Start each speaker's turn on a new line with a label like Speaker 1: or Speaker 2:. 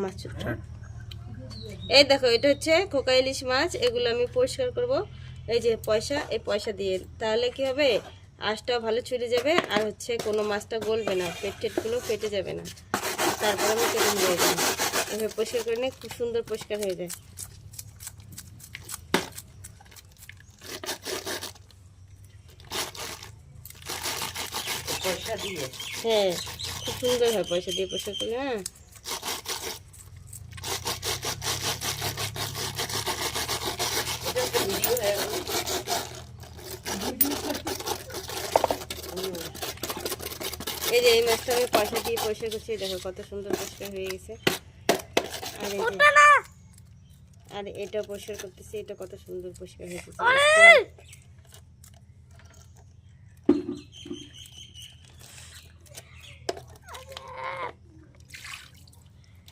Speaker 1: মাছ ছোট। এই দেখো এটা হচ্ছে খোকা ইলিশ মাছ, এগুলো আমি পরিষ্কার করব। এই যে পয়সা, এই পয়সা দিয়ে, তাহলে কি হবে, আঁশটাও ভালো ছুটে যাবে, আর হচ্ছে কোনো মাছটা গলবে না, টেটগুলো ফেটে যাবে না। তারপর আমি কেটে নিয়ে যাবো, এভাবে পরিষ্কার করে নিয়ে খুব সুন্দর পরিষ্কার হয়ে যায়।
Speaker 2: পয়সা দিয়ে,
Speaker 1: হ্যাঁ খুব সুন্দর হয় পয়সা দিয়ে পরিষ্কার করলে। হ্যাঁ এই যে এই মাছটা আমি পয়সা দিয়ে পরিষ্কার করছি, দেখো কত সুন্দর পরিষ্কার হয়ে গেছে। আর এই যে আর এটা পরিষ্কার করতেছি, এটা কত সুন্দর পরিষ্কার হয়ে গেছে।